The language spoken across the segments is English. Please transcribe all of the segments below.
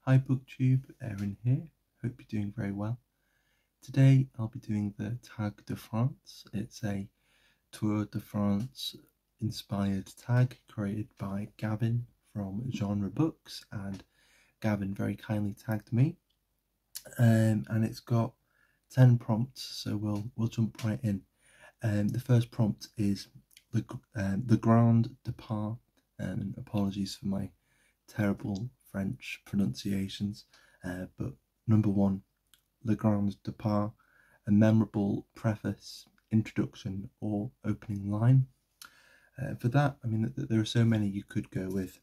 Hi BookTube, Erin here. Hope you're doing very well. Today I'll be doing the Tag de France. It's a Tour de France inspired tag created by Gavin from Genre Books, and Gavin very kindly tagged me. And it's got 10 prompts, so we'll jump right in. The first prompt is the Grand Depart, and apologies for my terrible French pronunciations, but number one, Le Grand Depart, a memorable preface, introduction or opening line. For that, I mean, there are so many you could go with,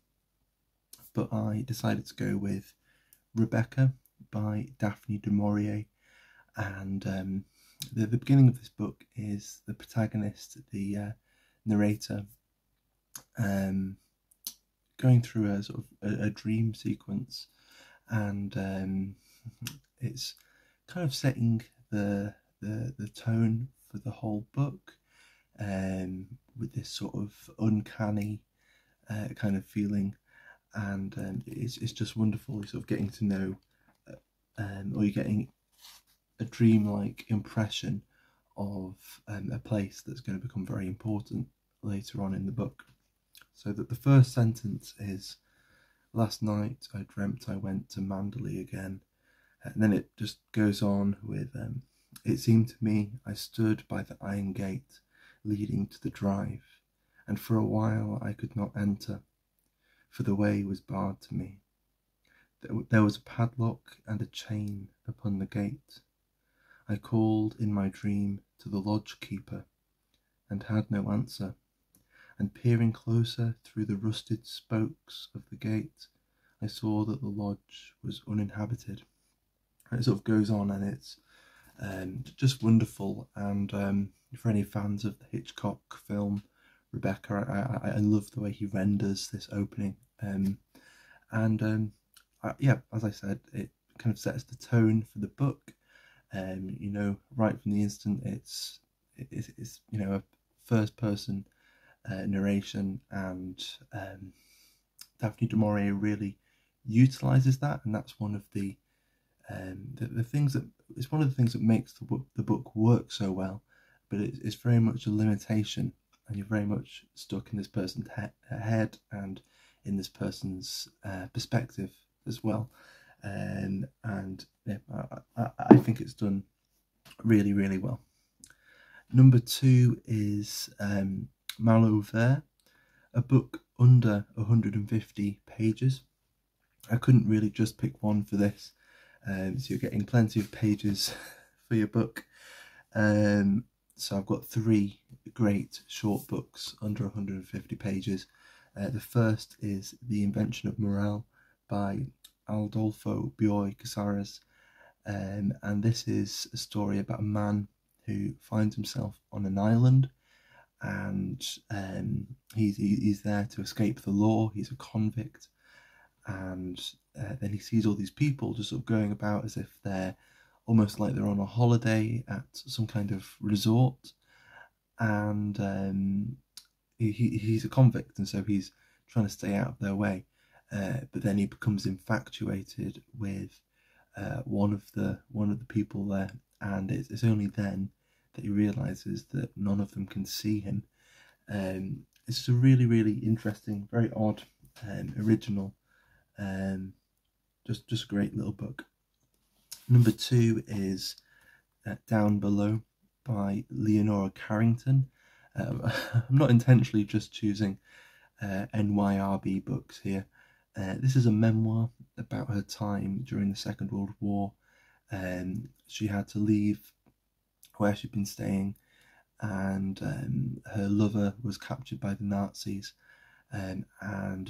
but I decided to go with Rebecca by Daphne du Maurier. And the beginning of this book is the protagonist, the narrator, going through a sort of a dream sequence, and it's kind of setting the tone for the whole book, with this sort of uncanny kind of feeling, and it's just wonderful. You're sort of getting to know, or you're getting a dreamlike impression of a place that's going to become very important later on in the book. So that the first sentence is, "Last night I dreamt I went to Manderley again." And then it just goes on with, "It seemed to me I stood by the iron gate leading to the drive, and for a while I could not enter, for the way was barred to me. There was a padlock and a chain upon the gate. I called in my dream to the lodge keeper, and had no answer, and peering closer through the rusted spokes of the gate, I saw that the lodge was uninhabited." And it sort of goes on, and it's just wonderful. And for any fans of the Hitchcock film Rebecca, I love the way he renders this opening. Yeah, as I said, it kind of sets the tone for the book. You know, right from the instant, it's you know, a first person narration, and Daphne du Maurier really utilizes that, and that's one of the things that, it's one of the things that makes the book work so well. But it's very much a limitation, and you're very much stuck in this person's head and in this person's perspective as well. And yeah, I think it's done really, really well. Number two is Maillot Vert, a book under 150 pages. I couldn't really just pick one for this, so you're getting plenty of pages for your book. So I've got three great short books under 150 pages. The first is The Invention of Morale by Adolfo Bioy Casares, and this is a story about a man who finds himself on an island, and he's there to escape the law. He's a convict, and then he sees all these people just sort of going about as if they're almost like they're on a holiday at some kind of resort, and he's a convict, and so he's trying to stay out of their way. But then he becomes infatuated with one of the people there, and it's only then that he realizes that none of them can see him. It's a really, really interesting, very odd, original, just a great little book. Number two is Down Below by Leonora Carrington. I'm not intentionally just choosing NYRB books here. This is a memoir about her time during the Second World War. She had to leave where she'd been staying, and her lover was captured by the Nazis, and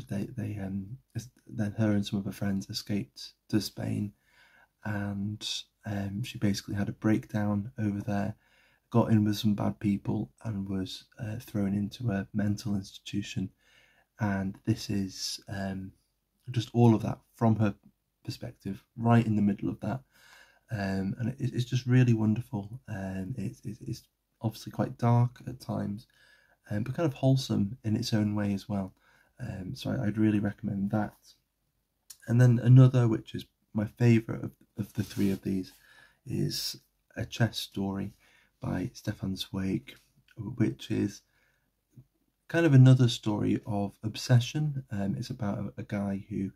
then her and some of her friends escaped to Spain, and she basically had a breakdown over there, got in with some bad people, and was thrown into a mental institution. And this is just all of that from her perspective, right in the middle of that, and it's just really wonderful. It's obviously quite dark at times, but kind of wholesome in its own way as well. So I'd really recommend that. And then another, which is my favourite of the three of these, is A Chess Story by Stefan Zweig, which is kind of another story of obsession. It's about a guy who,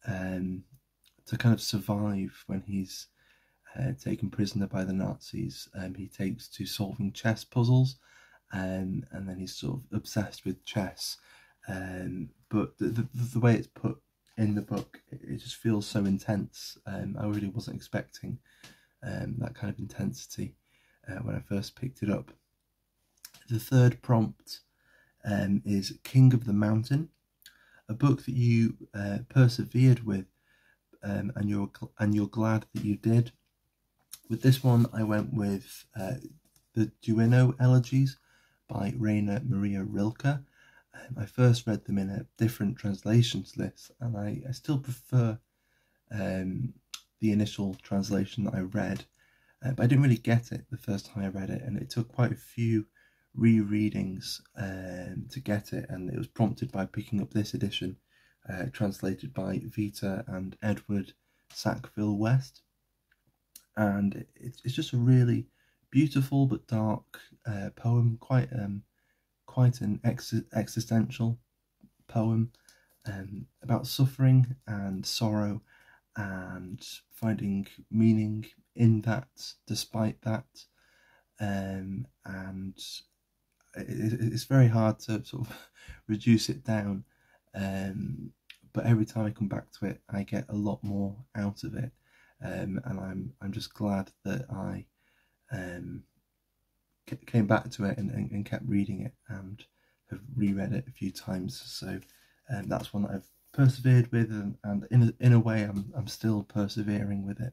to kind of survive when he's taken prisoner by the Nazis, he takes to solving chess puzzles, and then he's sort of obsessed with chess. But the way it's put in the book, it just feels so intense. I really wasn't expecting that kind of intensity when I first picked it up. The third prompt is King of the Mountain, a book that you persevered with, and you're glad that you did. With this one, I went with the Duino Elegies by Rainer Maria Rilke. I first read them in a different translation to this, and I still prefer the initial translation that I read, but I didn't really get it the first time I read it, and it took quite a few rereadings to get it, and it was prompted by picking up this edition, translated by Vita and Edward Sackville-West. And it's just a really beautiful but dark poem, quite an existential poem about suffering and sorrow and finding meaning in that, despite that. And it's very hard to sort of reduce it down, but every time I come back to it, I get a lot more out of it. And I'm just glad that I came back to it and kept reading it, and have reread it a few times. So that's one that I've persevered with, and in a way I'm still persevering with it.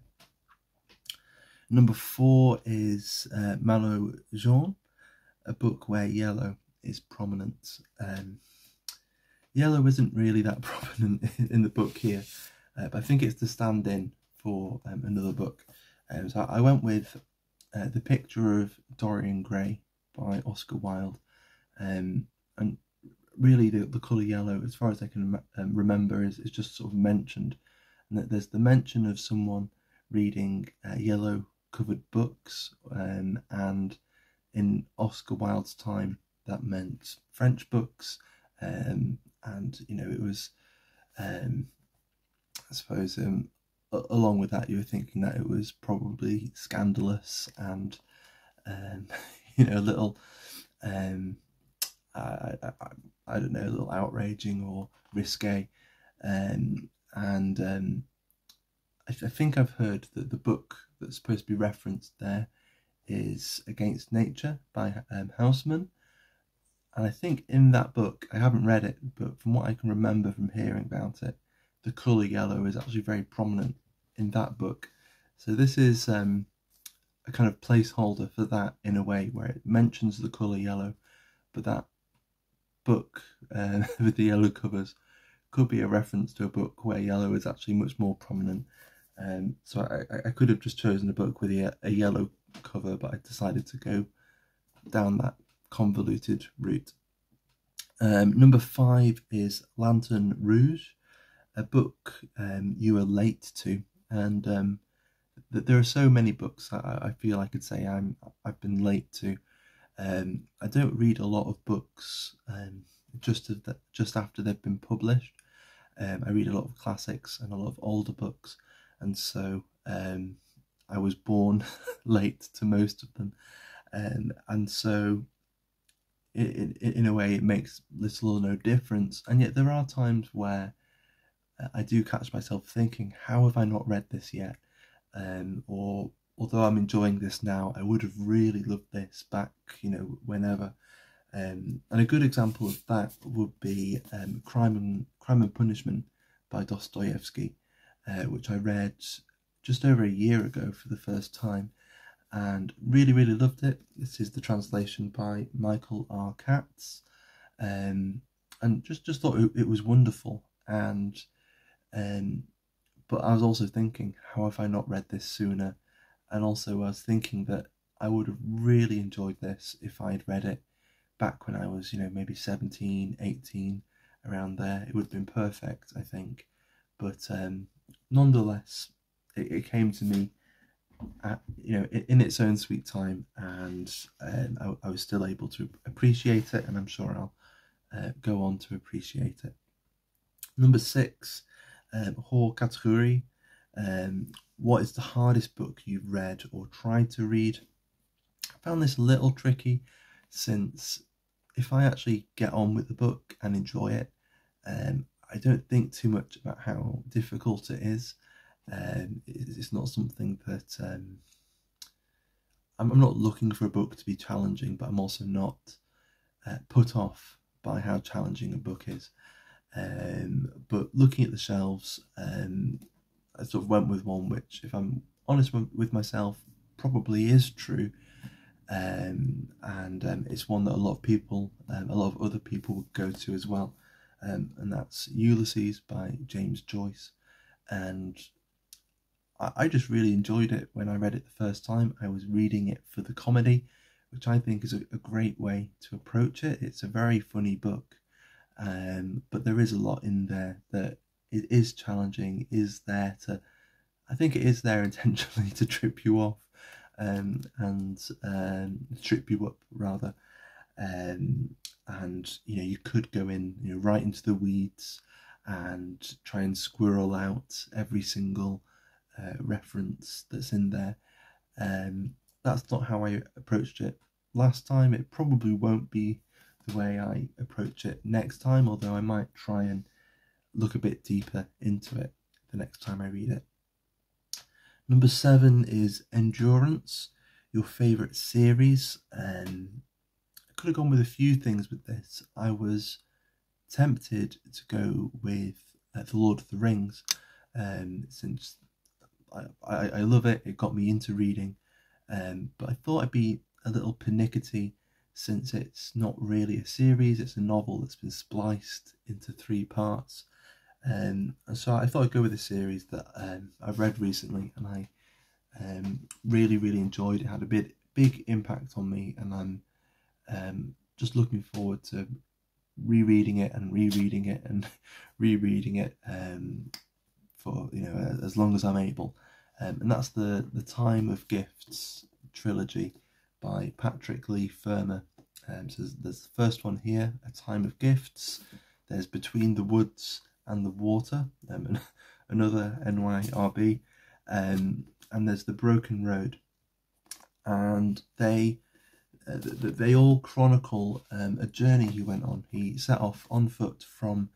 Number 4 is Maillot Jaune, a book where yellow is prominent. Yellow isn't really that prominent in the book here, but I think it's the stand-in for another book. So I went with The Picture of Dorian Gray by Oscar Wilde, and really the colour yellow, as far as I can remember, is just sort of mentioned, and that there's the mention of someone reading yellow covered books, and in Oscar Wilde's time that meant French books, and it was I suppose along with that, you were thinking that it was probably scandalous and a little I don't know, a little outraging or risque, and I think I've heard that the book that's supposed to be referenced there is Against Nature by Houseman. And I think in that book, I haven't read it, but from what I can remember from hearing about it, the colour yellow is actually very prominent in that book. So this is a kind of placeholder for that, in a way, where it mentions the colour yellow, but that book with the yellow covers could be a reference to a book where yellow is actually much more prominent. So I could have just chosen a book with a yellow cover, but I decided to go down that convoluted route. Number 5 is Lantern Rouge, a book you were late to, and there are so many books I feel I could say I've been late to. I don't read a lot of books just after they've been published. I read a lot of classics and a lot of older books, and so I was born late to most of them, and so in a way it makes little or no difference. And yet there are times where I do catch myself thinking, how have I not read this yet? Or although I'm enjoying this now, I would have really loved this back, whenever. And a good example of that would be Crime and Punishment by Dostoevsky, which I read just over a year ago for the first time, and really, really loved it. This is the translation by Michael R. Katz, and just thought it was wonderful. And but I was also thinking, how have I not read this sooner? And also I was thinking that I would have really enjoyed this if I'd read it back when I was, maybe 17, 18, around there. It would have been perfect, I think. but nonetheless, it came to me at, in its own sweet time, and I was still able to appreciate it, and I'm sure I'll go on to appreciate it. Number 6, Hors catégorie. What is the hardest book you've read or tried to read? I found this a little tricky, since if I actually get on with the book and enjoy it, I don't think too much about how difficult it is. It's not something that I'm not looking for a book to be challenging, but I'm also not put off by how challenging a book is. But looking at the shelves, I sort of went with one which, if I'm honest with myself, probably is true, and it's one that a lot of people, a lot of other people would go to as well, and that's Ulysses by James Joyce. And I just really enjoyed it when I read it the first time. I was reading it for the comedy, which I think is a great way to approach it. It's a very funny book, but there is a lot in there that it is challenging, I think it is there intentionally to trip you off, and trip you up rather, and you could go in right into the weeds and try and squirrel out every single reference that's in there. That's not how I approached it last time. It probably won't be the way I approach it next time, although I might try and look a bit deeper into it the next time I read it. Number 7 is Endurance, your favourite series. I could have gone with a few things with this. I was tempted to go with The Lord of the Rings, since I love it. It got me into reading, but I thought I'd be a little pernickety, since it's not really a series. It's a novel that's been spliced into 3 parts. And so I thought I'd go with a series that I've read recently, and I really enjoyed. It had a big impact on me, and I'm just looking forward to rereading it and rereading it and rereading it for as long as I'm able. And that's the Time of Gifts trilogy by Patrick Leigh Fermor. So there's the first one here, A Time of Gifts. There's Between the Woods and the Water, another NYRB, and there's The Broken Road, and they all chronicle a journey he went on. He set off on foot from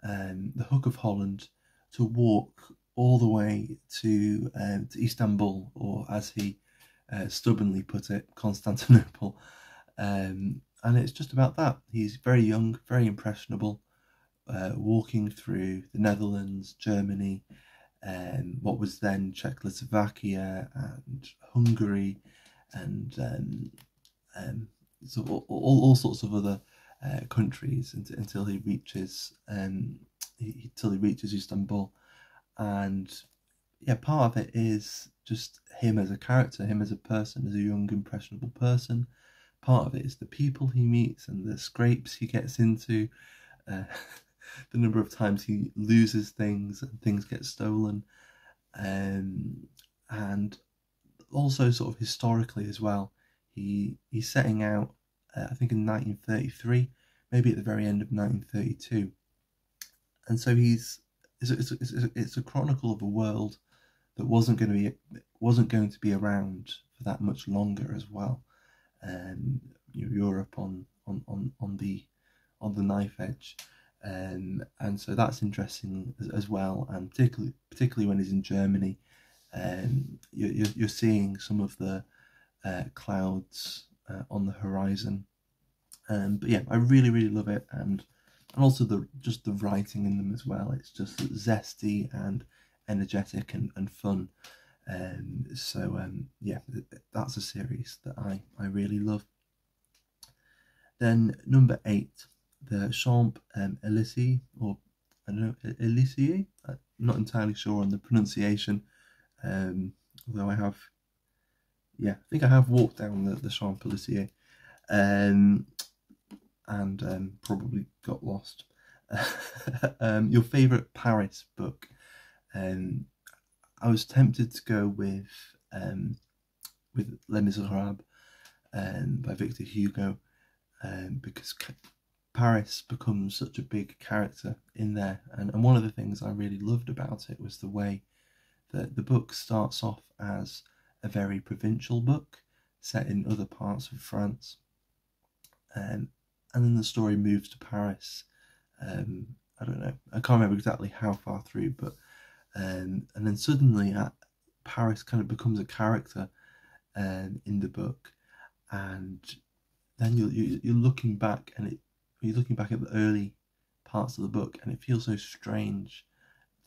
the Hook of Holland to walk all the way to Istanbul, or as he stubbornly put it, Constantinople, and it's just about that. He's very young, very impressionable, walking through the Netherlands, Germany, what was then Czechoslovakia and Hungary, and so all sorts of other countries until he reaches Istanbul. And yeah, part of it is just him as a character, him as a person, as a young impressionable person. Part of it is the people he meets and the scrapes he gets into, the number of times he loses things and things get stolen, and also sort of historically as well. He's setting out, I think in 1933, maybe at the very end of 1932, and so it's a chronicle of a world that wasn't going to be around for that much longer as well. Europe on the knife edge, and so that's interesting as well. And particularly when he's in Germany, you're seeing some of the clouds on the horizon. But yeah, I really love it, and also the writing in them as well. It's just zesty and energetic and fun. Yeah, that's a series that I really love. Then number 8, the Champs-Élysées, or I don't know, Élysées. I'm not entirely sure on the pronunciation, although I think I have walked down the Champs-Élysées, and probably got lost. Your favourite Paris book. I was tempted to go with Les Miserables by Victor Hugo, because Paris becomes such a big character in there, and one of the things I really loved about it was the way that the book starts off as a very provincial book set in other parts of France, and then the story moves to Paris. I don't know, I can't remember exactly how far through, but and then suddenly Paris kind of becomes a character in the book, and then you're looking back, and you're looking back at the early parts of the book, and it feels so strange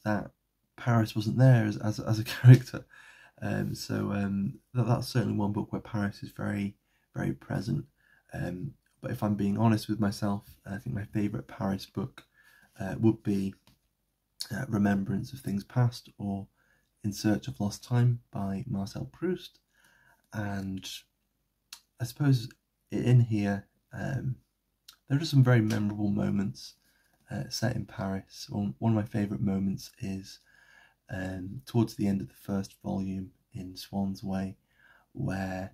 that Paris wasn't there as a character. That's certainly one book where Paris is very, very present. But if I'm being honest with myself, I think my favourite Paris book would be Remembrance of Things Past, or In Search of Lost Time by Marcel Proust. And I suppose in here, there are some very memorable moments set in Paris. One of my favourite moments is towards the end of the first volume in Swan's Way, where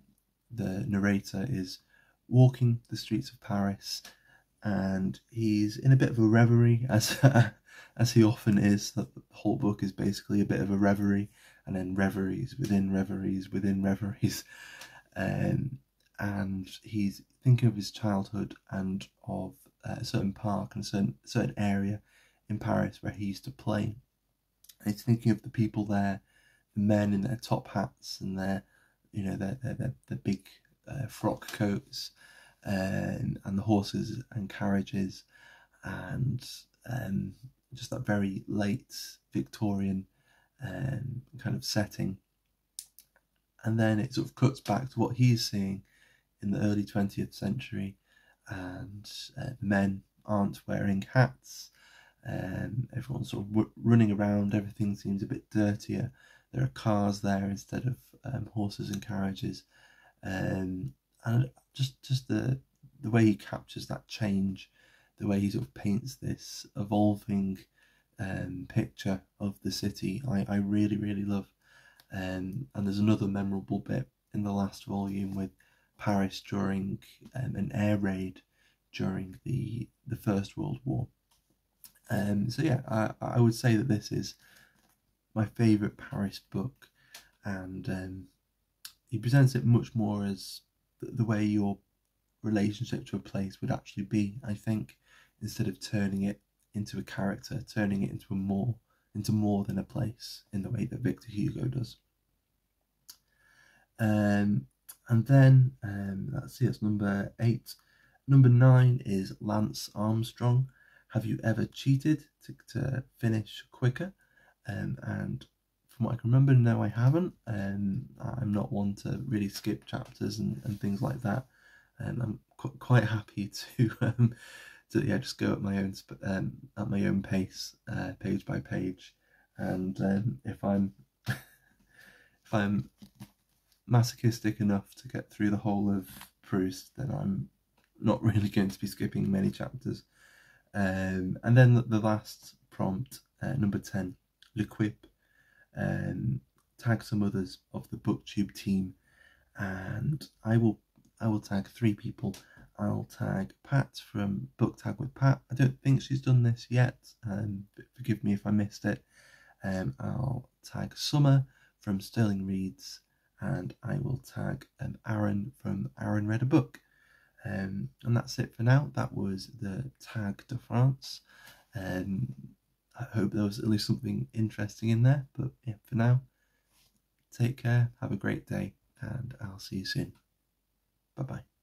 the narrator is walking the streets of Paris, and he's in a bit of a reverie, as he often is. That the whole book is basically a bit of a reverie, and then reveries within reveries within reveries, and he's thinking of his childhood and of a certain park and a certain area in Paris where he used to play. And he's thinking of the people there, the men in their top hats and their big frock coats, and the horses and carriages, and just that very late Victorian kind of setting. And then it sort of cuts back to what he's seeing in the early 20th century, and the men aren't wearing hats, everyone's sort of running around, everything seems a bit dirtier, there are cars there instead of horses and carriages, and just the way he captures that change, the way he sort of paints this evolving picture of the city, I really, really love. And there's another memorable bit in the last volume with Paris during an air raid during the First World War. So yeah, I would say that this is my favourite Paris book, and he presents it much more as the way your relationship to a place would actually be, I think, instead of turning it into a character, turning it into more than a place in the way that Victor Hugo does. And then let's see, that's number 8. Number 9 is Lance Armstrong, Have You Ever Cheated to finish quicker? And from what I can remember, no, I haven't. I'm not one to really skip chapters and things like that. I'm quite happy to just go at my own pace, page by page. And if I'm masochistic enough to get through the whole of Proust, then I'm not really going to be skipping many chapters. And then the last prompt, number 10, L'Equipe, tag some others of the BookTube team, and I will tag 3 people. I'll tag Pat from Book Tag with Pat. I don't think she's done this yet, but forgive me if I missed it. I'll tag Summer from Sterling Reads, and I will tag Aaron from Aaron Read a Book. And that's it for now. That was the Tag de France. I hope there was at least something interesting in there, but yeah, for now, take care, have a great day, and I'll see you soon. Bye bye.